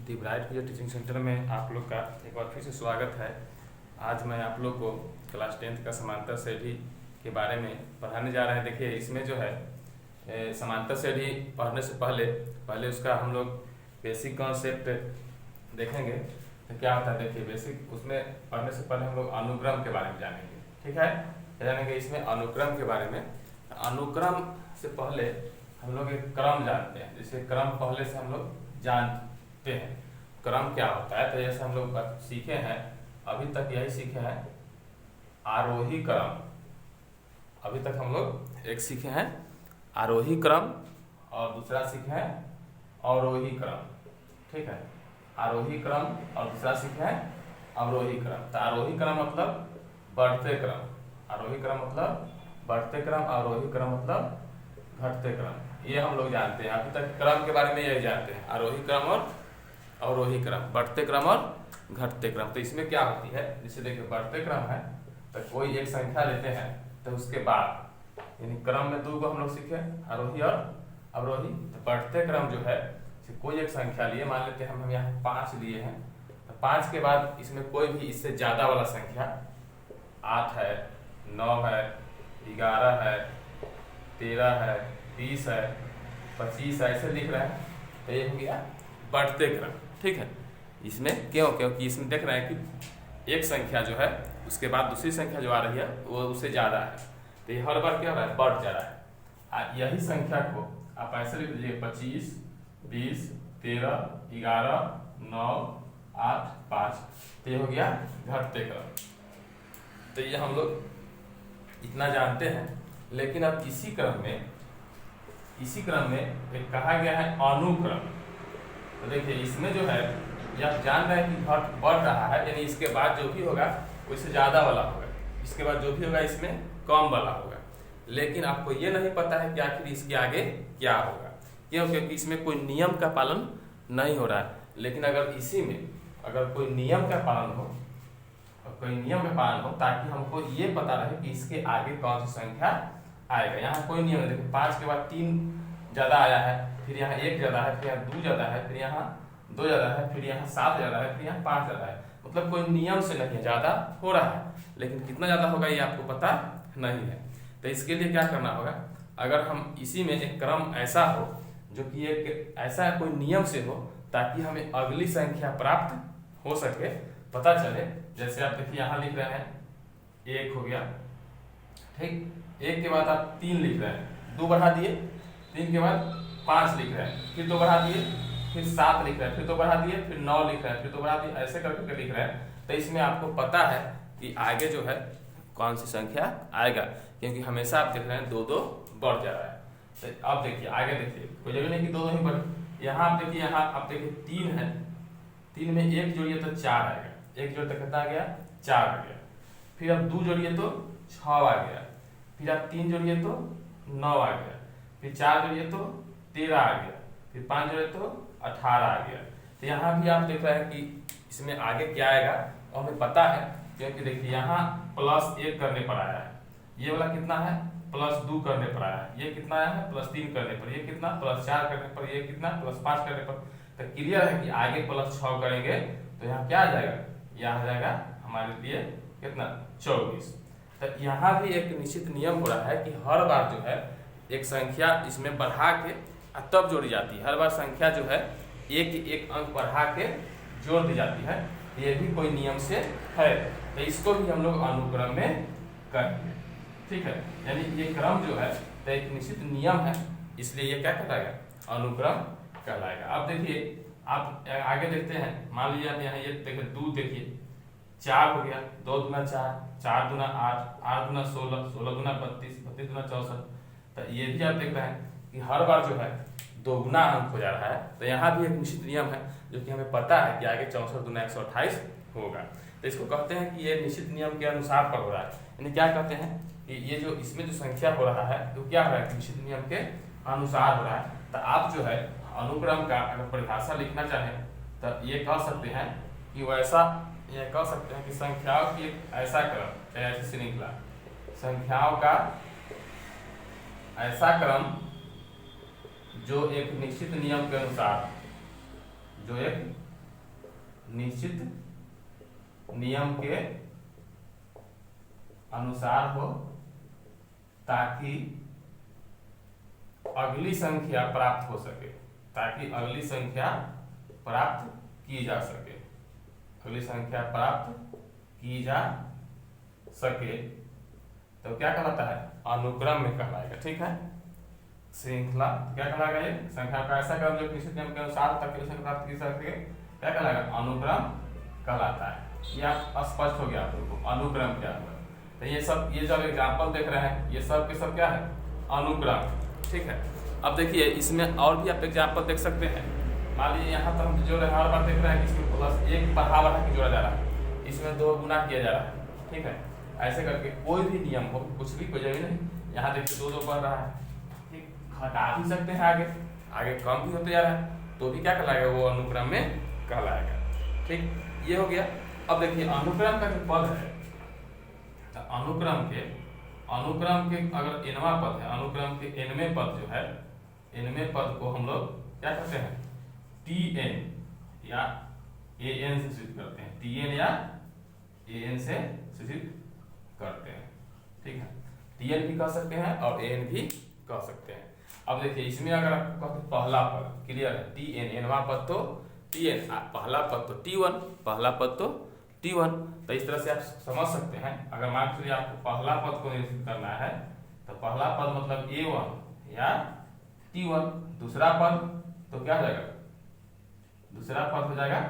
दी bright future teaching centre में आप लोग का एक बार फिर से स्वागत है। आज मैं आप लोग को क्लास 10th का समांतर श्रेणी के बारे में पढ़ाने जा रहे हैं। देखिए इसमें जो है समांतर श्रेणी पढ़ने से पहले उसका हम लोग बेसिक कॉन्सेप्ट देखेंगे। तो क्या होता है देखिए बेसिक उसमें पढ़ने से पहले हम लोग अनुक्रम के बारे में जानेंगे। ठीक है, जानेंगे इसमें अनुक्रम के बारे में। अनुक्रम से पहले हम लोग एक क्रम जानते हैं, जैसे क्रम पहले से हम लोग जानते हैं क्रम क्या होता है। तो जैसे हम लोग सीखे हैं, अभी तक यही सीखे हैं आरोही क्रम। अभी तक हम लोग एक सीखे हैं आरोही क्रम और दूसरा सीखे हैं अवरोही क्रम। ठीक है, आरोही क्रम और दूसरा सीखे हैं अवरोही क्रम। तो आरोही क्रम मतलब बढ़ते क्रम, आरोही क्रम मतलब बढ़ते क्रम, अवरोही क्रम मतलब घटते क्रम। ये हम लोग जानते हैं, अभी तक क्रम के बारे में यही जानते हैं, आरोही क्रम और अवरोही क्रम, बढ़ते क्रम और घटते क्रम। तो इसमें क्या होती है, जैसे देखिए बढ़ते क्रम है तो कोई एक संख्या लेते हैं तो उसके बाद यानी क्रम में दो को हम लोग सीखे आरोही और अवरोही। तो बढ़ते क्रम जो है कोई एक संख्या लिए, मान लेते हैं हम यहाँ 5 लिए हैं, तो 5 के बाद इसमें कोई भी इससे ज्यादा वाला संख्या 8 है, 9 है, 11 है, 13 है, 20 है, 25 है, ऐसे लिख रहे हैं। तो ये हो गया बढ़ते क्रम। ठीक है, इसमें क्योंकि इसमें देख रहे हैं कि एक संख्या जो है उसके बाद दूसरी संख्या जो आ रही है वो उससे ज्यादा है, तो ये हर बार क्या हो रहा है, बढ़ जा रहा है। यही संख्या को आप ऐसे लिख लीजिए 25, 20, 13, 11, 9, 8, 5, तो ये हो गया घटते क्रम। तो ये हम लोग इतना जानते हैं। लेकिन अब इसी क्रम में एक कहा गया है अनुक्रम। तो देखिए इसमें जो है ये आप जान रहे हैं कि घट बढ़ रहा है, यानी इसके बाद जो भी होगा उससे ज्यादा वाला होगा, इसके बाद जो भी होगा इसमें कम वाला होगा। लेकिन आपको ये नहीं पता है कि आखिर इसके आगे क्या होगा। क्यों? क्योंकि इसमें कोई नियम का पालन नहीं हो रहा है। लेकिन अगर इसी में अगर कोई नियम का पालन हो, ताकि हमको ये पता रहे कि इसके आगे कौन सी संख्या आएगा। यहाँ कोई नियम नहीं, देखो 5 के बाद 3 ज्यादा आया है, फिर यहाँ 1 ज्यादा है, फिर यहाँ 2 ज्यादा है, फिर यहाँ 2 ज्यादा है, फिर यहाँ 7 ज्यादा है, फिर यहाँ 5 ज्यादा है। मतलब कोई नियम से नहीं है, ज्यादा हो रहा है, लेकिन कितना ज्यादा होगा ये आपको पता नहीं है। तो इसके लिए क्या करना होगा, अगर हम इसी में एक क्रम ऐसा हो जो कि एक ऐसा कोई नियम से हो ताकि हमें अगली संख्या प्राप्त हो सके, पता चले। जैसे आप देखिए यहाँ लिख रहे हैं 1 हो गया, ठीक, 1 के बाद आप 3 लिख रहे हैं, 2 बढ़ा दिए, 3 के बाद 5 लिख रहे हैं, फिर 2 बढ़ा दिए, फिर 7 लिख रहे हैं, फिर 2 बढ़ा दिए, फिर 9 लिख रहे हैं, फिर 2 बढ़ा दिए, ऐसे करके लिख रहे हैं। तो इसमें आपको पता है कि आगे जो है कौन सी संख्या आएगा, क्योंकि हमेशा आप देख रहे हैं 2-2 बढ़ जा रहा है। तो अब देखिए आगे देखिए, कोई जरूरी नहीं कि 2-2 ही बढ़े। यहाँ आप देखिए, 3 है, 3 में 1 जोड़िए तो 4 आएगा, 1 जोड़िए तो कितना आ गया, 4 आ गया। फिर अब 2 जोड़िए तो 6 आ गया, फिर आप 3 जोड़िए तो 9 आ गया, फिर 4 जोड़िए तो 13 आ गया, फिर 5 जोड़िए तो 18 आ गया। तो यहाँ भी आप देख रहे हैं कि इसमें आगे क्या आएगा और हमें पता है, क्योंकि देखिए यहाँ +1 करने पर आया है, ये वाला कितना है, +2 करने पर आया है, ये कितना आया है, +3 करने पर, ये कितना, +4 करने पर, ये कितना, +5 करने पर। तो क्लियर है कि आगे +6 करेंगे तो यहाँ क्या आ जाएगा, यह आ जाएगा हमारे लिए कितना, 24। तो यहाँ भी एक निश्चित नियम हो रहा है कि हर बार जो है एक संख्या इसमें बढ़ा के तब जोड़ी जाती है। हर बार संख्या जो है एक अंक बढ़ा के जोड़ दी जाती है, ये भी कोई नियम से है। तो इसको भी हम लोग अनुक्रम में करेंगे। ठीक है, यानी ये क्रम जो है तो एक निश्चित नियम है, इसलिए ये क्या कहलाएगा, अनुक्रम कहलाएगा। अब देखिए आप आगे देखते हैं, मान लीजिए आप यहाँ ये देखिए 2 देखिए 4 हो गया, 2 दूना 4, 4 दूना 8, 8 दूना 16, 16 दूना 32, 32 दूना 64। तो ये भी आप देख रहे हैं कि हर बार जो है 2 गुना अंक हो जा रहा है। तो यहाँ भी एक निश्चित नियम है जो कि हमें पता है कि आगे 64 दूना 128 होगा। तो इसको कहते हैं कि ये निश्चित नियम के अनुसार पर हो रहा है। यानी क्या कहते हैं कि ये जो इसमें जो संख्या हो रहा है तो क्या हो रहा है, निश्चित नियम के अनुसार हो रहा है। तो आप जो है अनुक्रम का अगर परिभाषा लिखना चाहें तो ये कह सकते हैं कि वैसा, ये कह सकते हैं कि संख्याओं की एक ऐसा क्रम, चाहे ऐसी श्रृंखला, संख्याओं का ऐसा क्रम जो एक निश्चित नियम के अनुसार निश्चित नियम के अनुसार हो, ताकि अगली संख्या प्राप्त हो सके, ताकि अगली संख्या प्राप्त की जा सके, अगली संख्या प्राप्त की जा सके तो क्या कहलाता है, अनुक्रम में कहलाएगा। ठीक है, श्रृंखला क्या कहलाएगा, ये संख्या का ऐसा क्रम जो निश्चित नियम के अनुसार तक की संख्या प्राप्त की जा सके, क्या कहलाएगा, अनुक्रम कहलाता है। ये आप स्पष्ट हो गया आप लोगों को अनुक्रम क्या है। तो ये जब एग्जाम्पल देख रहे हैं, ये सब के सब क्या है, अनुक्रम। ठीक है, अब देखिए इसमें और भी आप एग्जाम्पल देख सकते हैं। मान लीजिए यहाँ पर हम जो हर बार देख रहे हैं कि इसमें प्लस एक बढ़ा बढ़ा के जोड़ा जा रहा है, इसमें 2 गुना किया जा रहा है। ठीक है, ऐसे करके कोई भी नियम हो, कुछ भी कोई जरूरी नहीं। यहाँ देखिए 2 बढ़ रहा है, ठीक, घटा भी सकते हैं, आगे कम भी होते जा रहा है, तो भी क्या कहलाएगा, वो अनुक्रम में कहलाएगा। ठीक, ये हो गया। अब देखिए अनुक्रम का जो पद है, तो अनुक्रम के अगर nवां पद है, अनुक्रम के nवें पद जो है, nवें पद को हम लोग क्या करते हैं, tn या an से सूचित करते हैं, tn या an से सूचित करते हैं। ठीक है, tn भी कह सकते हैं और an भी कह सकते हैं। अब देखिए इसमें अगर आप कहते हैं पहला पद, क्लियर है, tn, nवां पद तो tn, पहला पद तो t1, पहला पद तो t1। तो इस तरह से आप समझ सकते हैं। अगर मान लीजिए आपको पहला पद को निरूपित करना है, तो पहला पद मतलब a1 या t1, दूसरा पद तो क्या हो जाएगा, दूसरा पद हो जाएगा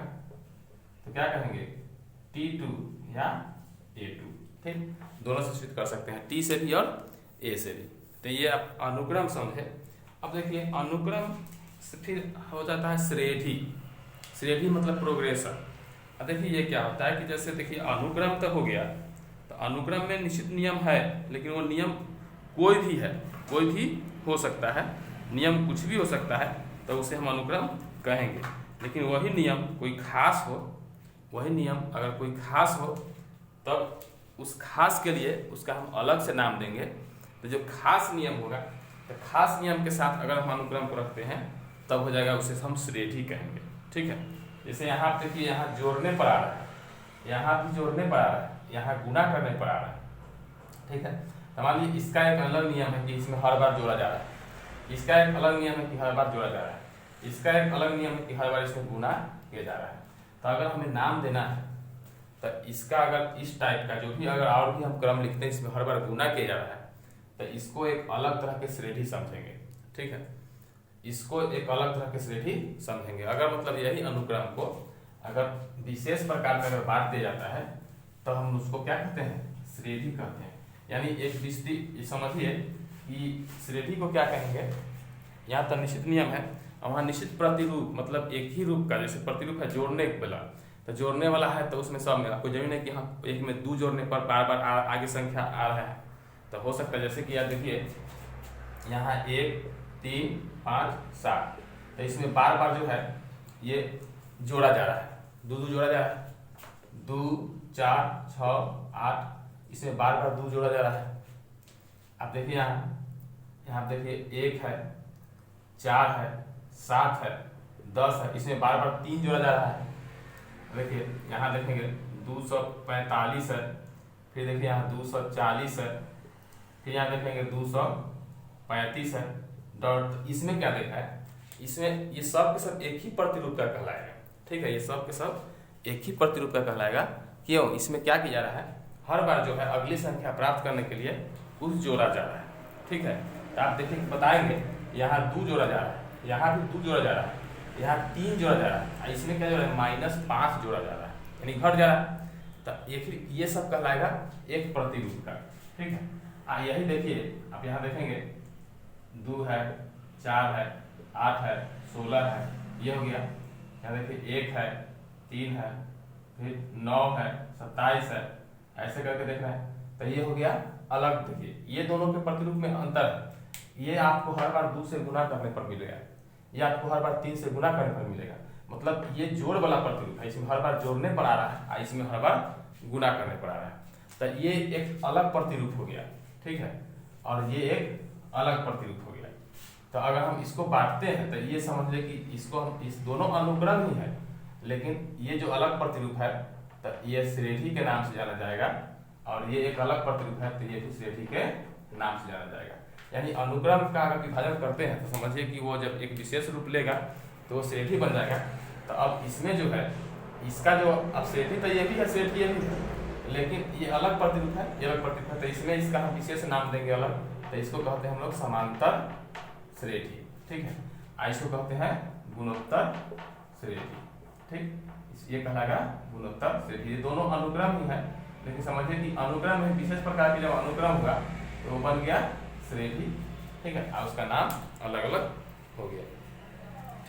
तो क्या कहेंगे, t2 या a2। ठीक, दोनों से सूचित कर सकते हैं, t से भी और a से भी। तो ये आप अनुक्रम समझे। अब देखिए अनुक्रम से फिर हो जाता है श्रेणी। श्रेणी मतलब प्रोग्रेशन। अब देखिए ये क्या होता है कि जैसे देखिए अनुक्रम तो हो गया, तो अनुक्रम में निश्चित नियम है, लेकिन वो नियम कोई भी है, कोई भी हो सकता है, नियम कुछ भी हो सकता है, तो उसे हम अनुक्रम कहेंगे। लेकिन वही नियम कोई खास हो, वही नियम अगर कोई खास हो, तब उस खास के लिए उसका हम अलग से नाम देंगे। तो जो खास नियम होगा, तो खास नियम के साथ अगर हम अनुक्रम को रखते हैं, तब हो जाएगा, उसे हम श्रेणी कहेंगे। ठीक है, जैसे यहाँ देखिए, यहाँ जोड़ने पर आ रहा है, यहाँ भी जोड़ने पर आ रहा है, यहाँ गुना करने पर आ रहा है। ठीक है, तो मान लीजिए इसका एक अलग नियम है कि इसमें हर बार जोड़ा जा रहा है, इसका एक अलग नियम है कि हर बार जोड़ा जा रहा है, इसका एक अलग नियम है कि हर बार इसमें गुना किया जा रहा है। तो अगर हमें नाम देना है, तो इसका अगर इस टाइप का जो भी अगर और भी हम क्रम लिखते हैं, इसमें हर बार गुना किया जा रहा है, तो इसको एक अलग तरह के श्रेणी समझेंगे। ठीक है, इसको एक अलग तरह के श्रेणी समझेंगे। अगर मतलब यही अनुक्रम को अगर विशेष प्रकार में अगर बांट दिया जाता है, तो हम उसको क्या कहते हैं, श्रेणी कहते हैं। यानी एक विस्तृत, समझिए कि श्रेणी को क्या कहेंगे, यहाँ तो निश्चित नियम है और वहाँ निश्चित प्रतिरूप, मतलब एक ही रूप का, जैसे प्रतिरूप है जोड़ने वाला, तो जोड़ने वाला है तो उसमें सब में आपको जमीन है कि हाँ एक में 2 जोड़ने पर बार बार आगे संख्या आ रहा है, तो हो सकता है जैसे कि यार देखिए यहाँ 1 3 5 7, तो इसमें बार बार जो है ये जोड़ा जा रहा है, 2 जोड़ा जा रहा है, 2 4 6 8, इसमें बार बार 2 जोड़ा जा रहा है। आप देखिए यहाँ देखिए 1 है, 4 है, 7 है, 10 है, इसमें बार बार 3 जोड़ा जा रहा है। देखिए यहाँ देखेंगे 245 है, फिर देखिए यहाँ 240 है, फिर यहाँ देखेंगे 235 है। डॉट, इसमें क्या देखा है, इसमें ये सब के सब एक ही प्रतिरूप का कहलाएगा। ठीक है, ये सब के सब एक ही प्रतिरूप का कहलाएगा। क्यों, इसमें क्या किया जा रहा है, हर बार जो है अगली संख्या प्राप्त करने के लिए कुछ जोड़ा जा रहा है। ठीक है, तो आप देखिए बताएंगे यहाँ 2 जोड़ा जा रहा है, यहाँ भी 2 जोड़ा जा रहा है, यहाँ 3 जोड़ा जा रहा है, इसमें क्या जोड़ा है, -5 जोड़ा जा रहा है, यानी घट जा रहा है। तो ये सब कहलाएगा एक प्रतिरूप का। ठीक है, यही देखिए आप यहाँ देखेंगे 2 है, 4 है, 8 है, 16 है, ये हो गया। यहाँ देखिए 1 है, 3 है, फिर 9 है, 27 है, ऐसे करके देख रहे हैं। तो ये हो गया अलग। देखिए ये दोनों के प्रतिरूप में अंतर है, ये आपको हर बार 2 से गुना करने पर मिलेगा, ये आपको हर बार 3 से गुना करने पर मिलेगा। मतलब ये जोड़ वाला प्रतिरूप है, इसमें हर बार जोड़ने पर आ रहा है, इसमें हर बार गुना करने पर आ रहा है। तो ये एक अलग प्रतिरूप हो गया। ठीक है, और ये एक अलग प्रतिरूप हो गया। तो अगर हम इसको बांटते हैं, तो ये समझ ले कि इसको हम, इस दोनों अनुक्रम ही है, लेकिन ये जो अलग प्रतिरूप है तो ये श्रेणी के नाम से जाना जाएगा, और ये एक अलग प्रतिरूप है तो ये भी श्रेणी के नाम से जाना जाएगा। यानी अनुक्रम का अगर विभाजन करते हैं तो समझिए कि वो जब एक विशेष रूप लेगा तो वो श्रेणी बन जाएगा। तो अब इसमें जो है इसका जो अब श्रेणी तो ये भी है, श्रेणी ये भी है, लेकिन ये अलग प्रतिरूप है, ये अलग प्रतिरूप है, तो इसमें इसका हम विशेष नाम देंगे अलग, तो इसको कहते हैं हम लोग समांतर श्रेणी। ठीक है, इसको कहते हैं गुणोत्तर श्रेणी। ठीक, ये कहलाएगा गुणोत्तर श्रेणी। ये दोनों अनुक्रम ही है, लेकिन समझिए कि अनुक्रम में विशेष प्रकार की जब अनुक्रम होगा तो वो बन गया श्रेणी। ठीक है, और उसका नाम अलग अलग हो गया।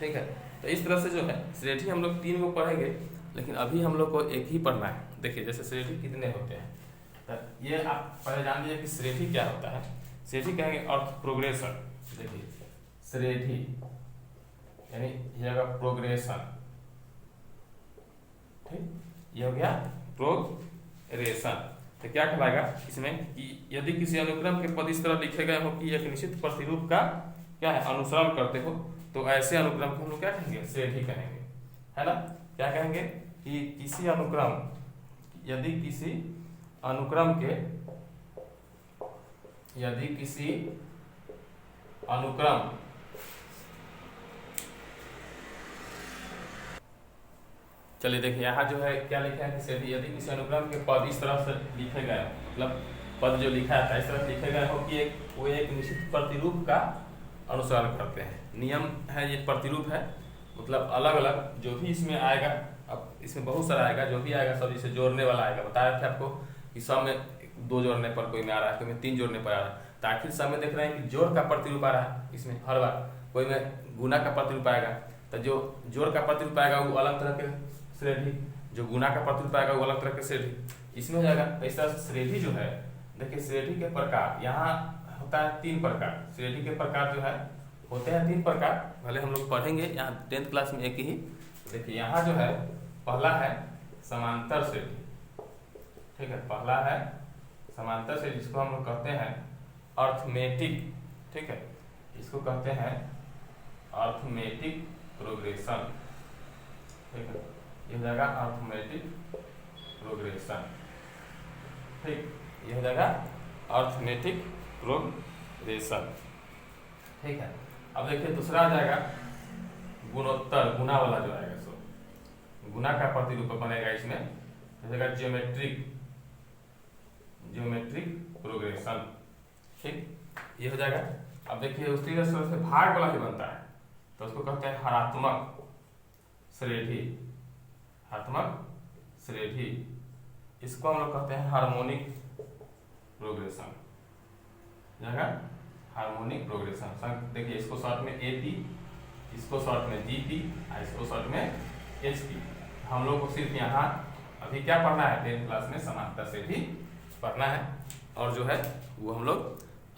ठीक है, तो इस तरह से जो है श्रेणी हम लोग 3 को पढ़ेंगे, लेकिन अभी हम लोग को एक ही पढ़ना है। देखिए जैसे श्रेणी कितने होते हैं, तो ये आप पहले जान लीजिए कि श्रेणी क्या होता है। श्रेणी कहेंगे अर्थ प्रोग्रेशन। देखिए श्रेणी यानी ये होगा प्रोग्रेशन। ठीक, ये हो गया प्रोग्रेशन। तो क्या कहलाएगा इसमें कि यदि किसी अनुक्रम के पद इस तरह लिखे गए हो कि एक निश्चित प्रतिरूप का क्या है अनुसरण करते हो, तो ऐसे अनुक्रम को हम लोग क्या कहेंगे, श्रेणी कहेंगे, है ना। क्या कहेंगे कि किसी अनुक्रम, यदि किसी अनुक्रम के, यदि किसी अनुक्रम चलिए देखिए यहाँ जो है क्या लिखा है कि यदि किसी अनुक्रम के पद इस तरह से लिखे गए, मतलब पद जो लिखा था इस तरह लिखे गए हो कि वो एक निश्चित प्रतिरूप का अनुसरण करते हैं। नियम है, ये प्रतिरूप है, मतलब अलग अलग जो भी इसमें आएगा, अब इसमें बहुत सारा आएगा, जो भी आएगा सब इसे जोड़ने वाला आएगा। बताया था आपको कि सब में 2 जोड़ने पर कोई में आ रहा है, कोई में 3 जोड़ने पर आ रहा है, तो आखिर सब में देख रहे हैं कि जोड़ का प्रतिरूप आ रहा है इसमें हर बार, कोई में गुना का प्रतिरूप आएगा, तो जो जोड़ का प्रतिरूप आएगा वो अलग तरह के श्रेणी, जो गुना का प्रतिरूप आएगा वो अलग तरह के श्रेणी इसमें हो जाएगा। इस तरह से श्रेणी जो है, देखिए श्रेणी के प्रकार यहाँ होता है 3 प्रकार। श्रेणी के प्रकार जो है होते हैं 3 प्रकार, भले हम लोग पढ़ेंगे यहाँ 10th क्लास में एक ही। देखिए यहाँ जो है पहला है समांतर श्रेणी। ठीक है, पहला है समांतर श्रेणी, जिसको हम लोग कहते हैं अर्थमेटिक। ठीक है, इसको कहते हैं अर्थमेटिक प्रोग्रेशन। ठीक है, ये हो जाएगा अर्थमेटिक प्रोग्रेशन। ठीक, ये हो जाएगा अर्थमेटिक प्रोग्रेशन। ठीक है, अब देखिए दूसरा आ जाएगा गुणोत्तर, गुना वाला जो आएगा, सो गुना का प्रतिरूप बनेगा इसमें, जैसे ज्योमेट्रिक प्रोग्रेशन। ठीक, ये हो जाएगा। अब देखिए उसी तरह से भाग वाला भी बनता है, तो उसको कहते हैं हरात्मक श्रेणी। हरात्मक श्रेणी, इसको हम लोग कहते हैं हार्मोनिक प्रोग्रेशन। जाएगा हार्मोनिक प्रोग्रेशन। देखिए इसको शॉर्ट में AP, इसको शॉर्ट में GP, और इसको शॉर्ट में HP। हम लोग को सिर्फ यहाँ अभी क्या पढ़ना है 10th क्लास में, समांतर से भी पढ़ना है, और जो है वो हम लोग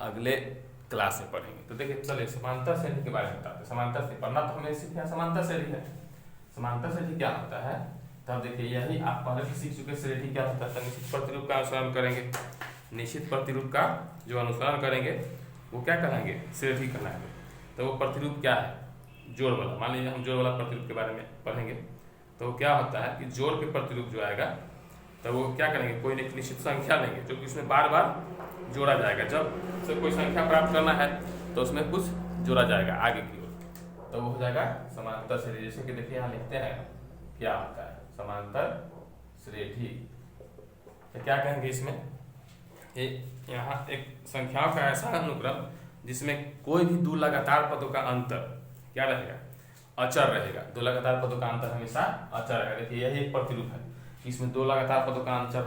अगले क्लास में पढ़ेंगे। तो देखिए चलिए समांतर श्रेणी के बारे में बताते हैं। समांतर श्रेणी पढ़ना तो हमें सिर्फ यहाँ समांतर श्रेणी है। समांतर श्रेणी क्या होता है, तब देखिए यही आप पहले से सीख चुके। श्रेणी क्या होता है, तो निश्चित प्रतिरूप का अनुसरण करेंगे, निश्चित प्रतिरूप का जो अनुसरण करेंगे वो क्या कहलाएंगे, श्रेणी कहलाएंगे। तो वो प्रतिरूप क्या है, जोड़ वाला। मान लीजिए हम जोड़ वाला प्रतिरूप के बारे में पढ़ेंगे, तो क्या होता है कि जोड़ के प्रतिरूप जो आएगा तो वो क्या करेंगे, कोई एक निश्चित संख्या लेंगे जो कि उसमें बार बार जोड़ा जाएगा। जब से कोई संख्या प्राप्त करना है तो उसमें कुछ जोड़ा जाएगा आगे की ओर, तो वो हो जाएगा समांतर श्रेणी। जैसे कि देखिए यहाँ लिखते हैं क्या होता है समांतर श्रेणी। तो क्या कहेंगे इसमें, यहाँ एक संख्याओं का ऐसा अनुक्रम जिसमें कोई भी 2 लगातार पदों का अंतर क्या रहेगा, अचर रहेगा। 2 लगातार पदों का अंतर हमेशा अचर रहेगा। देखिए यही एक प्रतिरूप है, इसमें 2 लगातार पदों का अंतर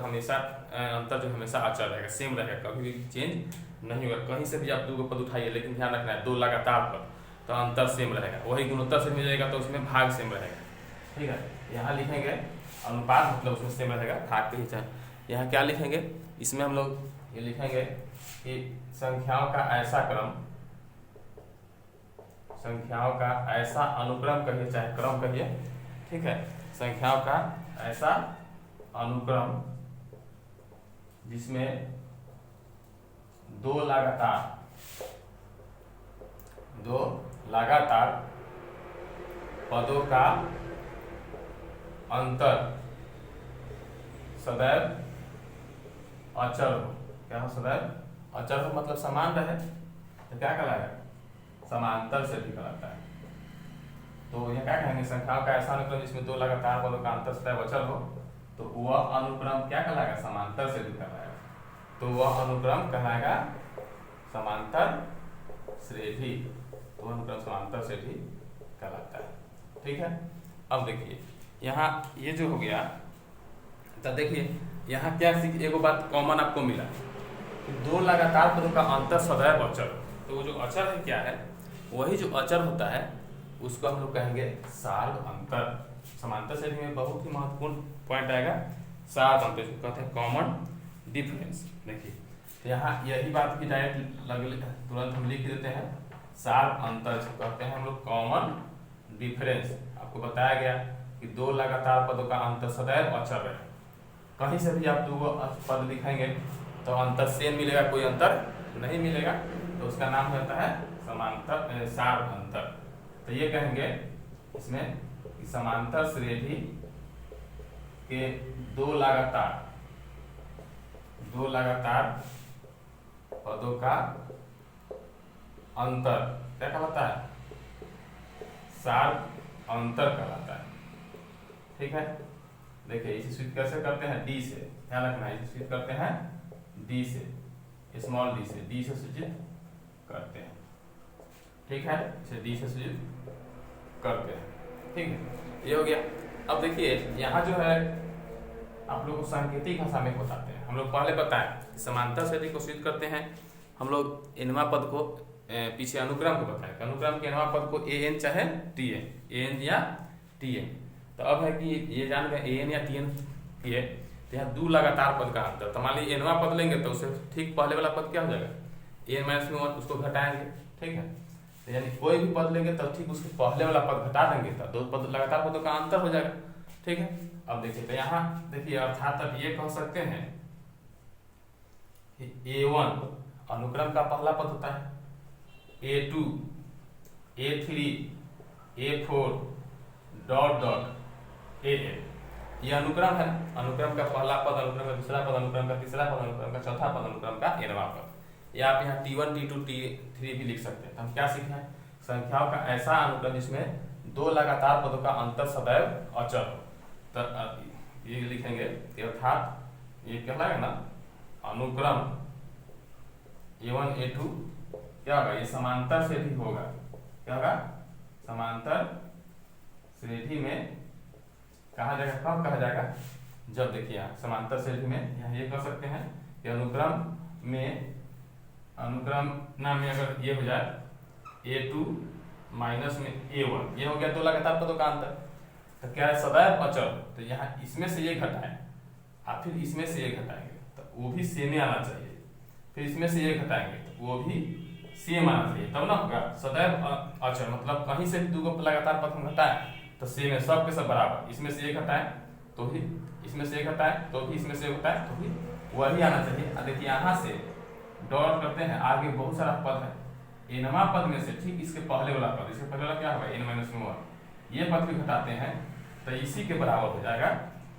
जो हमेशा अचर रहेगा, सेम रहेगा, कभी भी चेंज नहीं होगा। कहीं से भी आप 2 पद उठाइए, लेकिन ध्यान रखना है 2 लगातार पद, तो अंतर सेम रहेगा। वही गुणोत्तर से मिल जाएगा तो उसमें भाग सेम रहेगा। ठीक है, यहाँ लिखेंगे अनुपात, मतलब उसमें सेम रहेगा, भाग के ही। यहाँ क्या लिखेंगे, इसमें हम लोग ये लिखेंगे कि संख्याओं का ऐसा क्रम, संख्याओं का ऐसा अनुक्रम कहिए चाहे क्रम कहिए। ठीक है, संख्याओं का ऐसा अनुक्रम जिसमें 2 लगातार पदों का अंतर सदैव अचर हो। क्या हो? सदैव अचर हो मतलब समान रहे, तो क्या कहलाएगा? समांतर से भी कहलाता है। तो यह क्या कहेंगे? संख्याओं का ऐसा अनुक्रम जिसमें दो लगातार पदों का अंतर सदैव अचर हो, तो वह अनुक्रम क्या कहलाएगा? समांतर से भी कहलाएगा। तो वह अनुक्रम कहलाएगा समांतर श्रेणी। तो वह अनुक्रम समांतर से भी कहलाता है। ठीक है। अब देखिए यहाँ ये जो हो गया, तो देखिए यहाँ क्या एगो बात कॉमन आपको मिला कि दो लगातार पदों का अंतर सदैव अचर। तो वो जो अचर है क्या है? वही जो अचर होता है उसको हम लोग कहेंगे सार्ध अंतर। समांतर श्रेणी में बहुत ही महत्वपूर्ण पॉइंट आएगा सार्ध अंतर, जिसको कहते हैं कॉमन डिफरेंस। देखिए तो यहाँ यही बात की डायरेक्ट तुरंत हम लिख देते हैं सार्ध अंतर, जिसको कहते हैं हम लोग कॉमन डिफरेंस। आपको बताया गया कि दो लगातार पदों का अंतर सदैव अचर है। कहीं से भी आप दो पद लिखेंगे तो अंतर सेम मिलेगा, कोई अंतर नहीं मिलेगा, तो उसका नाम होता है समांतर सार्ध अंतर। तो ये कहेंगे इसमें कि समांतर श्रेणी के दो लगातार पदों का अंतर क्या कहलाता है? सार्ध अंतर कहलाता है। ठीक है। देखिए इसे सूचित कैसे करते हैं? डी से, ध्यान रखना है, इसे सूचित करते हैं डी से, स्मॉल डी से सूचित करते हैं। ठीक है, इसे डी से सूचित करते हैं। ठीक है, ये हो गया। अब देखिए यहाँ जो है आप लोग को सांकेतिक भाषा में बताते हैं। हम लोग पहले बताएं समांतर श्रेणी को सूचित करते हैं हम लोग एनवा पद को, पीछे अनुक्रम को बताएं। अनुक्रम के एनवा पद को ए एन चाहे टी एन, ए एन या टी एन। तो अब है कि ये जान गए ए एन या टी एन की है, तो यहाँ दो लगातार पद का अंतर। तो मान लीजिए एनवा पद लेंगे तो उससे ठीक पहले वाला पद क्या हो जाएगा? ए माइनस में उसको घटाएंगे। ठीक है, तो यानी कोई भी पद लेंगे तो ठीक उसके पहले वाला पद घटा देंगे तो दो पद लगातार पदों का अंतर हो जाएगा। ठीक है। अब देखिए तो यहाँ देखिए अर्थात अब ये कह सकते हैं A1 अनुक्रम का पहला पद होता है, A2, A3, A4 dot dot AN। ये अनुक्रम है। अनुक्रम का पहला पद, अनुक्रम का दूसरा पद, अनुक्रम का तीसरा पद, अनुक्रम का चौथा पद, अनुक्रम का एनवा पद। या आप यहाँ T1, T2, T3 भी लिख सकते हैं। तो हम क्या सीखना है? संख्याओं का ऐसा अनुक्रम जिसमें दो लगातार पदों का अंतर सदैव अचर हो। तो ये लिखेंगे अर्थात ये कहलाएगा ना अनुक्रम A1, A2 क्या होगा? ये समांतर श्रेणी होगा। क्या होगा? समांतर श्रेणी में कहा जाएगा। कब कहा जाएगा? जब देखिए समांतर श्रेणी में यहाँ ये कह सकते हैं कि अनुक्रम नाम में अगर ये हो जाए A2 माइनस में A1, ये हो गया दो लगातार पदों का अंतर। तो क्या है? सदैव अचर। तो यहाँ इसमें से ये घटाएं और फिर इसमें से ये घटाएंगे तो वो भी सेम ही आना चाहिए। फिर इसमें से ये घटाएंगे तो वो भी सेम आना चाहिए, तब ना होगा सदैव अचर। मतलब कहीं से भी दो लगातार पद हम घटाएं तो सेम है, सब के सब बराबर। इसमें से ये घटाएं तो भी, इसमें से ये घटाएं तो भी, इसमें से घटाएं तो भी वही आना चाहिए। और देखिए यहाँ से डॉट करते हैं, आगे बहुत सारा पद है। एनवा पद में से ठीक इसके पहले वाला पद, इसके पहले वाला क्या होगा? n-1, ये पद भी घटाते हैं तो इसी के बराबर हो जाएगा।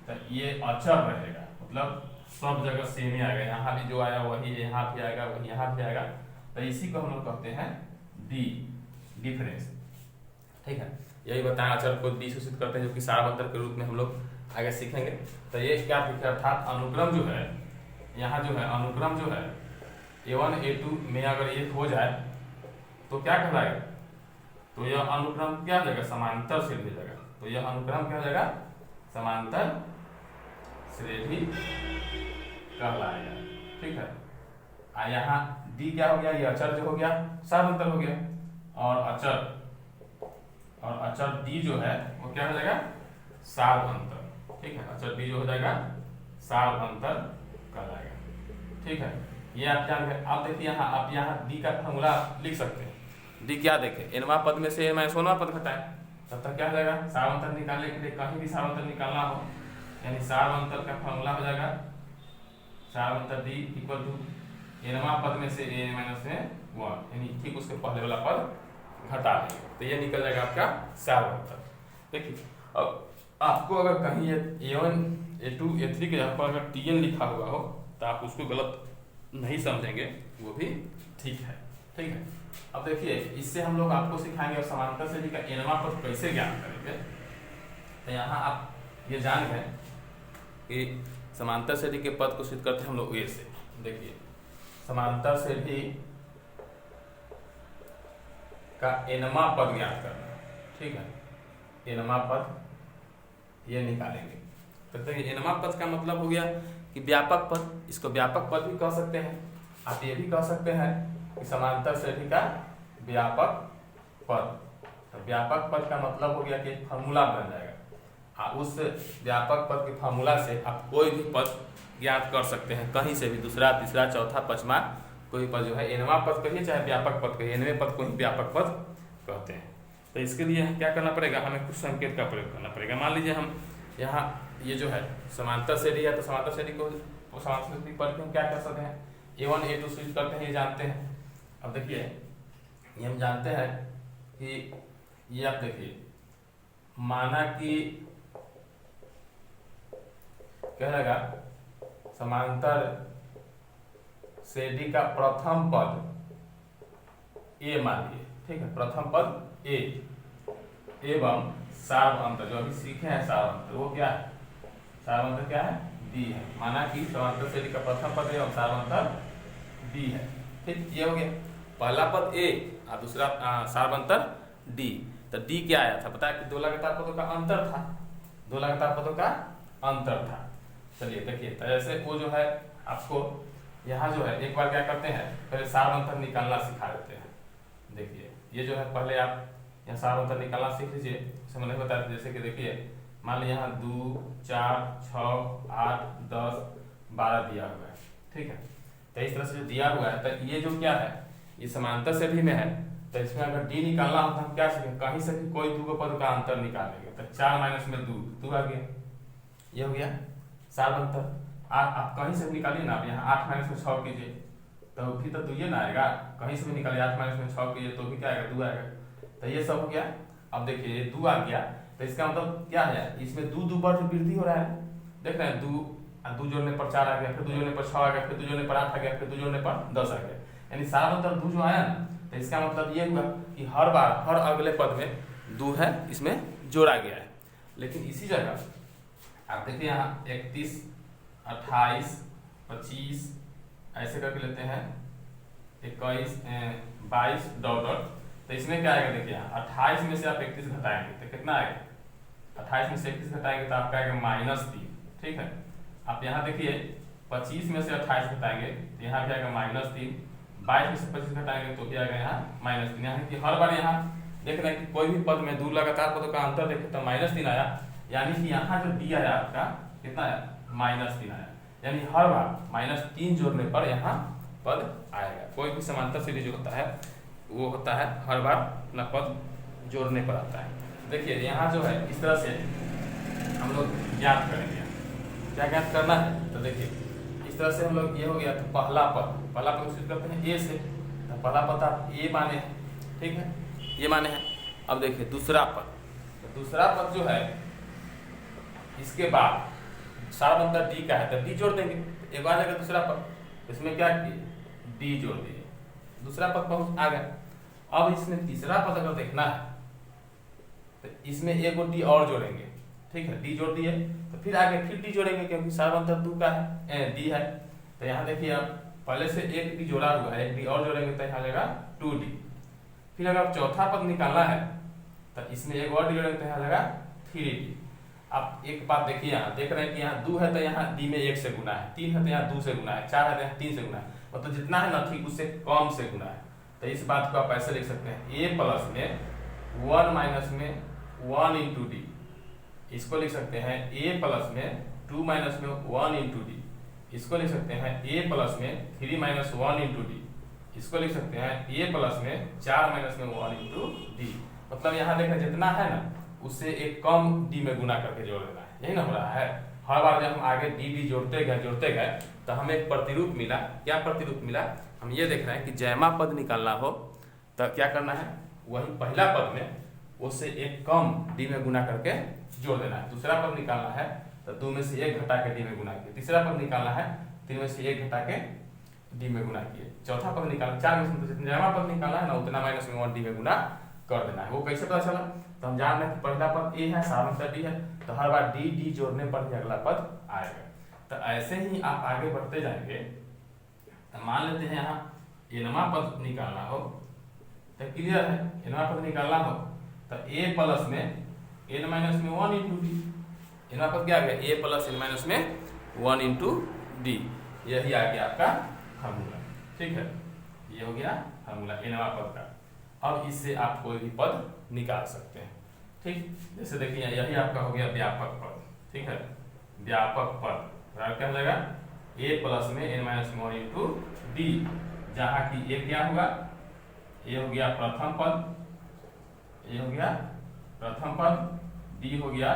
तो ये अचर रहेगा, मतलब सब जगह सेम ही आएगा। यहाँ भी जो आया वही यहाँ भी आएगा, वही यहाँ भी आएगा। तो इसी को हम लोग कहते हैं डी डिफरेंस। ठीक है, यही बताएं अचर को डी सूचित करते हैं, जो कि सार्ध अंतर के रूप में हम लोग आगे सीखेंगे। तो ये क्या दिखे? अर्थात अनुक्रम जो है, यहाँ जो है अनुक्रम जो है A1, A2 में अगर ये हो जाए तो क्या कहलाएगा? तो यह अनुक्रम क्या हो जाएगा? समांतर श्रेणी हो जाएगा। तो यह अनुक्रम क्या हो जाएगा? समांतर श्रेणी कहलाएगा। ठीक है। यहाँ डी क्या हो गया? ये अचर जो हो गया सार्ध अंतर हो गया, और अचर डी जो है वो क्या हो जाएगा? सार्ध अंतर। ठीक है, अचर डी जो हो जाएगा सार्ध अंतर कहलाएगा। ठीक है, ये आप जान गए। आप देखिए यहाँ आप यहाँ डी का फॉर्मूला लिख सकते हैं। डी क्या देखें? एनवा पद में से n-1वां पद घटाएं, तब तक क्या हो जाएगा? सार्ध अंतर निकालने के लिए कहीं भी सार्ध अंतर निकालना हो, यानी सार्ध अंतर का फॉर्मूला हो जाएगा सार्ध अंतर डी इक्वल टू एनवा पद में से n-1, यानी ठीक उसके पहले वाला पद घटा देंगे तो ये निकल जाएगा आपका सार्ध अंतर। देखिए अब आपको आपको अगर कहीं A1 A2 A3 के जगह पर अगर TN लिखा हुआ हो तो आप उसको गलत नहीं समझेंगे, वो भी ठीक है। ठीक है, अब देखिए इससे हम लोग आपको सिखाएंगे और समांतर श्रेणी का एनवा पद कैसे ज्ञात करेंगे। तो यहाँ आप ये जान गए कि समांतर श्रेणी के पद को सिद्ध करते हैं हम लोग ए से। देखिए समांतर श्रेणी का एनवा पद ज्ञात करना, ठीक है, एनवा पद ये निकालेंगे। तो देखिए एनवा पद का मतलब हो गया कि व्यापक पद, इसको व्यापक पद भी कह सकते हैं। आप ये भी कह सकते हैं कि समांतर श्रेणी का व्यापक पद। तो व्यापक पद का मतलब हो गया कि फॉर्मूला बन जाएगा, उस व्यापक पद के फॉर्मूला से आप कोई भी पद ज्ञात कर सकते हैं, कहीं से भी, दूसरा तीसरा चौथा पांचवा कोई पद जो है एनवा पद कहिए चाहे व्यापक पद कहिए, एनवे पद को ही व्यापक पद कहते हैं। तो इसके लिए क्या करना पड़ेगा, हमें कुछ संकेत का प्रयोग करना पड़ेगा। मान लीजिए हम यहाँ ये जो है समांतर श्रेणी है, तो समांतर श्रेणी को समांतर श्रेणी पद को हम क्या कर सकते हैं, A1 A2 स्विच करते हैं, ये जानते हैं। अब देखिए ये हम जानते हैं कि ये आप देखिए माना कि क्या रहेगा, समांतर श्रेणी का प्रथम पद A मान लिए, ठीक है, प्रथम पद A एवं सार्वअंतर, जो अभी सीखे हैं सार्वअंतर, वो क्या है, सार्वअंतर क्या है, D है। माना कि समांतर श्रेणी का प्रथम पद एवं सार्वअंतर D है। ठीक, ये हो गया पहला पद A और दूसरा सार्वअंतर D। तो D क्या आया था, पता है कि दो लगातार पदों का अंतर था, दो लगातार पदों का अंतर था। चलिए देखिए, तो ऐसे वो जो है आपको यहाँ जो है एक बार क्या करते हैं, पहले सार्वअंतर निकालना सिखा देते हैं। देखिए ये जो है पहले आप यहाँ सार्वअंतर निकालना सीख लीजिए, इसे मैंने बताया। जैसे कि देखिए मान लीजिए यहाँ 2 4 6 8 10 12 दिया हुआ है, ठीक है। तो इस तरह से जो दिया हुआ है, तो ये जो क्या है, ये समांतर श्रेणी में है, तो इसमें अगर D निकालना हो तो हम क्या सीखें, कहीं से भी कोई दो पद का अंतर निकालेंगे। तो 4 माइनस में 2 आ गया, ये हो गया सार्वअंतर। आप कहीं से भी निकालिए ना, आप यहाँ 8 माइनस में 6 कीजिए तो भी तो 2 ना आएगा, कहीं से भी निकालिए 8 माइनस में 6 कीजिए तो भी क्या आएगा, 2 आएगा। तो ये सब हो गया। अब देखिए ये 2 आ गया, तो इसका मतलब क्या है, इसमें 2 पर वृद्धि हो रहा है, देख रहे हैं, 2 जोड़ने पर 4 आ गया, फिर 2 जोड़ने पर 6 आ गया, फिर 2 जोड़ने पर 8 आ गया, फिर 2 जोड़ने पर 10 आ गया, यानी सार्वअंतर 2 जो आया ना, तो इसका मतलब ये हुआ कि हर बार हर अगले पद में 2 है, इसमें जोड़ा गया है। लेकिन इसी जगह आप देखिए यहाँ 31 28 25 ऐसे करके लेते हैं, 21 22 डॉट डॉट, तो इसमें क्या आएगा, देखिए 28 में से आप 31 घटाएंगे तो कितना आएगा, 28 में से 31 घटाएंगे तो आपका आएगा -3, ठीक है। आप यहाँ देखिए 25 में से 28 घटाएंगे तो यहाँ भी आएगा -3, 22 में से 25 घटाएंगे तो भी आएगा यहाँ -3। यहाँ कि हर बार यहाँ देख रहे हैं कि कोई भी पद में 2 लगातार पदों का अंतर देखे तो -3 आया, यानी कि यहाँ जो D आया आपका कितना आया, -3 आया, यानी हर बार -3 जोड़ने पर यहाँ पद आएगा। कोई भी समांतर श्रेणी जो होता है वो होता है हर बार अपना पद जोड़ने पर आता है। देखिए यहाँ जो है इस तरह से हम लोग ज्ञात करेंगे, क्या ज्ञात करना है, तो देखिए इस तरह से हम लोग, ये हो गया तो पहला पद सिद्ध करते हैं A से, तो पहला पद आप A माने हैं, ठीक है, ये माने हैं। अब देखिए दूसरा पद, तो दूसरा पद जो है इसके बाद सार्वअंतर D का है, तो D जोड़ देंगे, एक बार आएगा दूसरा पद, इसमें क्या किए, D जोड़ दिए, दूसरा पद पहुंच आ गया। अब इसमें तीसरा पद अगर देखना है तो इसमें एक D और जोड़ेंगे, ठीक है, D जोड़ दिए तो फिर आगे फिर D जोड़ेंगे क्योंकि सार्वअंतर 2 का है, D है। तो यहाँ देखिए आप पहले से एक D जोड़ा हुआ है, एक D और जोड़ेंगे तो यहाँ आ जाएगा 2D। फिर अगर चौथा पद निकालना है तो इसमें एक और D जोड़ेंगे तो यहाँ आ जाएगा 3D। आप एक बात देखिए, यहाँ देख रहे हैं कि यहाँ 2 है तो यहाँ D में 1 से गुना है, 3 है तो यहाँ 2 से गुना है, 4 है तो यहाँ 3 से गुना है, मतलब जितना है ना ठीक उससे कम से गुना है। तो इस बात को आप ऐसे लिख सकते हैं, A प्लस में 1 माइनस में 1 इंटू D, इसको लिख सकते हैं A प्लस में 2 माइनस में 1 इंटू D, इसको लिख सकते हैं A प्लस में 3 माइनस 1 इंटू D, इसको लिख सकते हैं A प्लस में 4 माइनस में 1 इंटू D। मतलब यहाँ देखा जितना है ना उससे एक कम D में गुना करके जोड़ देना है, यही ना हो रहा है। हर बार जब हम आगे D जोड़ते गए तो हमें एक प्रतिरूप मिला। क्या प्रतिरूप मिला, हम ये देख रहे हैं कि जैमा पद निकालना हो तो क्या करना है, वही पहला पद में उससे एक कम D में गुना करके जोड़ देना है। दूसरा पद निकालना है तो 2 में से 1 घटा के डी में गुना किए। तीसरा पद निकालना है 3 में से 1 घटा के डी में गुना किए। चौथा पद निकालना 4 में से जितना पद निकालना है ना उतना माइनस में 1 डी में गुना कर देना है। वो कैसे पता चला? तो हम जान रहे हैं कि पहला पद ए है, सारा मतलब डी है, तो हर बार डी डी जोड़ने पर ही अगला पद आएगा। तो ऐसे ही आप आगे बढ़ते जाएंगे। तो मान लेते हैं यहाँ एनवा पद निकालना हो तो क्लियर है, एनवा पद निकालना हो तो a प्लस में n माइनस में 1 इंटू डी। एनवा पद क्या आ गया? a प्लस n माइनस में 1 इंटू डी। यही आ गया आपका फार्मूला। ठीक है, ये हो गया फार्मूला एनवा पद का। अब इससे आप कोई भी पद निकाल सकते हैं। ठीक, जैसे देखिए यही आपका हो गया व्यापक पद। ठीक है, व्यापक पद क्या हो जाएगा? a प्लस में n माइनस में 1 इंटू डी, जहाँ की a क्या होगा? ये हो गया प्रथम पद, ये हो गया प्रथम पद, डी हो गया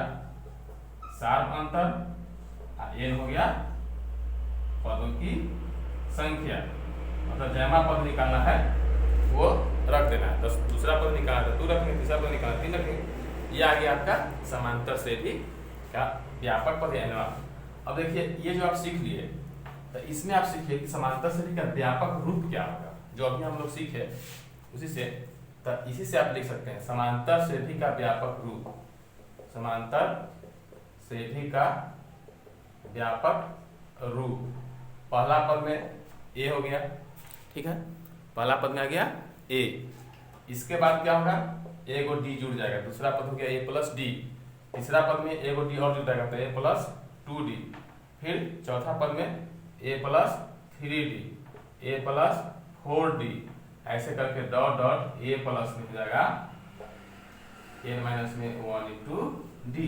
सार्व अंतर, n हो गया पदों की संख्या। मतलब जमा पद निकालना है वो रख देना है। तो दूसरा पद निकालना है 2 रखेंगे, तीसरा पद निकालना 3 रखेंगे। ये आ गया आपका समांतर श्रेणी का व्यापक पद है। अब देखिए ये जो आप सीख लिए तो इसमें आप सीखिए कि समांतर श्रेणी का व्यापक रूप क्या होगा। जो अभी हम लोग सीखे उसी से, तो इसी से आप लिख सकते हैं समांतर श्रेणी का व्यापक रूप। समांतर श्रेणी का व्यापक रूप, पहला पद में a हो गया। ठीक है, पहला पद में आ गया a, इसके बाद क्या होगा? a को d जुड़ जाएगा। दूसरा पद हो गया a प्लस डी, तीसरा पद में a को d और जुड़ जाएगा तो a प्लस 2d। फिर चौथा पद में a plus 3d, a plus 4d, ऐसे करके डॉट डॉट a प्लस में हो जाएगा n माइनस में 1 इंटू डी।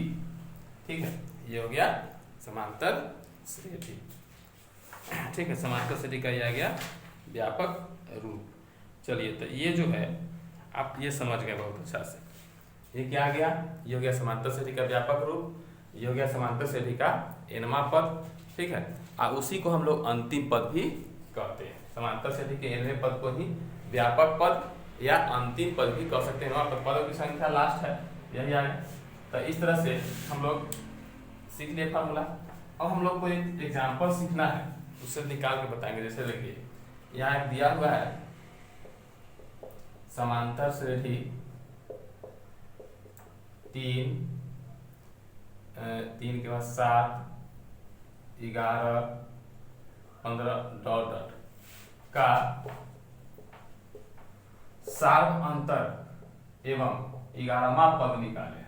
ठीक है, ये हो गया समांतर श्रेणी। ठीक है, समांतर श्रेणी का ये आ गया व्यापक रूप। चलिए, तो ये जो है आप ये समझ गए बहुत अच्छा से। ये क्या आ गया? ये हो गया समांतर श्रेणी का व्यापक रूप, ये हो गया समांतर श्रेणी का nवां पद। ठीक है, और उसी को हम लोग अंतिम पद भी कहते हैं। समांतर श्रेणी के nवें पद को ही व्यापक पद या अंतिम पद भी कह सकते हैं। नवां पद, पदों की संख्या लास्ट है, यही आ गया। तो इस तरह से हम लोग सीख लिए फार्मूला। अब हम लोग को एक एग्जाम्पल सीखना है, उससे निकाल के बताएंगे। जैसे देखिए यहाँ एक दिया हुआ है समांतर श्रेणी 3 के बाद 7, 11, 15 डॉट डॉट का सार्व अंतर एवं 11वां पद निकाले।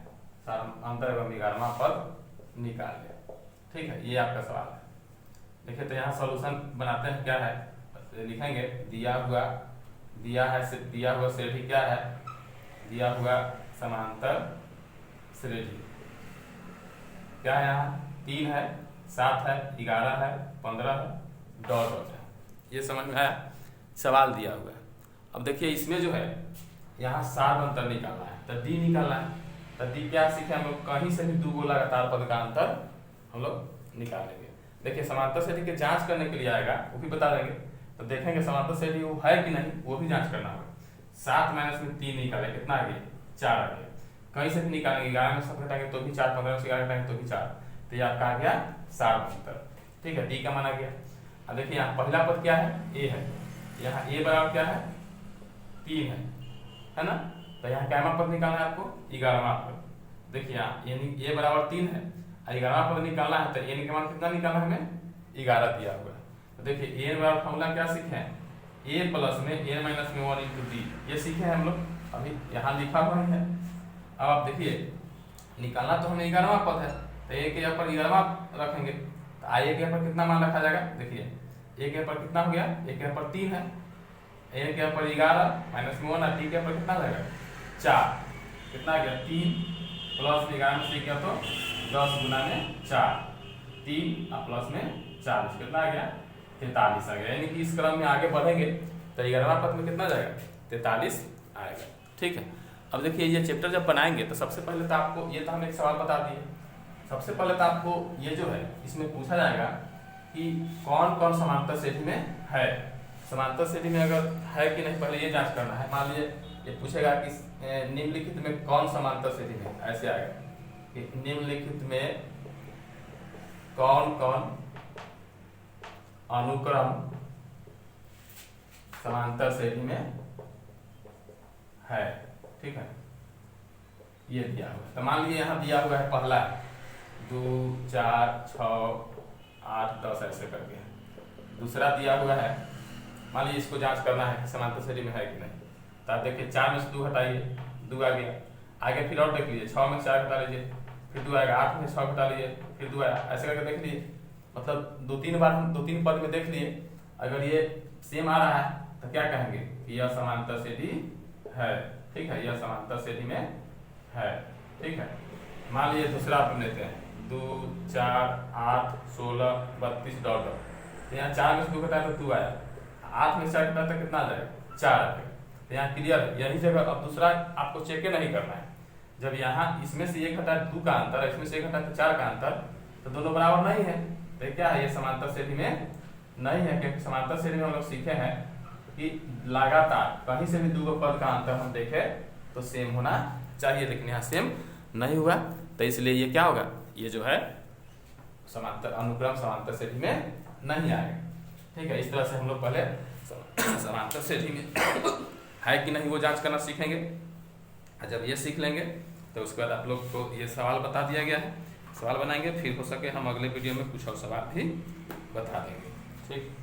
सार्व अंतर एवं 11वां पद निकाले। ठीक है, ये आपका सवाल है। देखिए तो यहाँ सॉल्यूशन बनाते हैं। क्या है लिखेंगे? दिया हुआ श्रेणी क्या है? दिया हुआ समांतर श्रेणी क्या है? यहाँ 3 है, 7 है, 11 है, 15 है, डॉट डॉट है। ये समझ में आया? सवाल दिया हुआ है। अब देखिए इसमें जो है यहाँ सार्व अंतर निकालना है तो डी निकालना है। तो डी क्या सीखे हम लोग? कहीं से भी 2 लगातार पद का अंतर हम लोग निकालेंगे। देखिए समांतर श्रेणी के जांच करने के लिए आएगा, वो भी बता देंगे। तो देखेंगे समांतर श्रेणी वो है कि नहीं, वो भी जांच करना होगा। 7 माइनस में 3 निकाले, कितना आ गया? 4 आ गया। कहीं से भी निकालेंगे, 11 में 7 घटाएंगे तो भी 4, 15 में 11 घटाएंगे तो भी 4। तो ये आपका आ गया सार्व अंतर। ठीक है, डी का मान आ गया। अब देखिए यहाँ पहला पद क्या है? a है। यहाँ a बराबर क्या है? 3 है ना? तो यहाँ क्या पद निकालना है आपको? 11वां पद। देखिए यहाँ a बराबर 3 है, 11वां पद निकालना है तो n के मान कितना निकालना है हमें? 11 दिया हुआ है। तो देखिए n बराबर फॉर्मूला क्या सीखे हैं? a प्लस में n माइनस में 1 इंटू डी। ये सीखे हैं हम लोग, अभी यहाँ लिखा हुआ है। अब आप देखिए निकालना तो हमें 11वां पद है, तो a के यहाँ पर 11वां रखेंगे तो i के यहाँ पर कितना मान रखा जाएगा? देखिए a के यहाँ पर कितना हो गया? a के यहाँ पर 3 है, n के यहाँ पर 11 माइनस में 1 और d के यहाँ पर कितना जाएगा? 4। कितना आ गया? 3 प्लस 11 में से क्या तो 10 गुना में 4, 3 और प्लस में 40, कितना आ गया? 43 आ गया। यानी कि इस क्रम में आगे बढ़ेंगे तो 11वां पद में कितना जाएगा? 43 आएगा। ठीक है, अब देखिए ये चैप्टर जब बनाएंगे तो सबसे पहले तो आपको ये तो हम एक सवाल बता दिए। सबसे पहले तो आपको ये जो है इसमें पूछा जाएगा कि कौन कौन समांतर श्रेणी में है। समांतर श्रेणी में अगर है कि नहीं पहले ये जांच करना है। मान लीजिए ये पूछेगा कि निम्नलिखित में कौन समांतर श्रेणी में, ऐसे आएगा कि निम्नलिखित में कौन कौन अनुक्रम समांतर श्रेणी में है। ठीक है, ये दिया हुआ है। तो मान लीजिए यहाँ दिया हुआ है पहला 2 4 6 8 10 ऐसे करके। दूसरा दिया हुआ है, मान लीजिए इसको जांच करना है कि समांतर श्रेणी में है कि नहीं। तो आप देखिए 4 में से 2 हटाइए, 2 आ गया। आगे फिर और देख लीजिए, 6 में से 4 हटा लीजिए, फिर 2 आएगा। 8 में से 6 हटा लीजिए, फिर 2 आया। ऐसे करके देख लीजिए, मतलब 2-3 बार हम 2-3 पद में देख लिए। अगर ये सेम आ रहा है तो क्या कहेंगे कि यह समांतर श्रेणी है। ठीक है, यह समांतर श्रेणी में है। ठीक है, मान लीजिए दूसरा आप लेते हैं 2 4 8 16 32 डॉट। तो यहाँ 4 में से 2 घटाया तो 2 आया। 8 में से 4 घटाया तो कितना आ जाएगा, 4 आ जाएगा। तो यहाँ क्लियर है। यही जगह अब दूसरा आपको चेक नहीं करना है। जब यहाँ इसमें से 1 घटा 2 का अंतर, इसमें से 1 घटा 4 का अंतर, तो दोनों बराबर नहीं है। तो क्या है, ये समांतर श्रेणी में नहीं है। क्योंकि समांतर श्रेणी में हम लोग सीखे हैं कि लगातार कहीं से भी 2 पद का अंतर हम देखें तो सेम होना चाहिए, लेकिन यहाँ सेम नहीं हुआ। तो इसलिए ये क्या होगा, ये जो है समांतर अनुक्रम समांतर श्रेणी में नहीं आएगा। ठीक है, इस तरह से हम लोग पहले समांतर श्रेणी में है कि नहीं वो जांच करना सीखेंगे। जब ये सीख लेंगे तो उसके बाद आप लोग को ये सवाल बता दिया गया है, सवाल बनाएंगे। फिर हो सके हम अगले वीडियो में कुछ और सवाल भी बता देंगे। ठीक।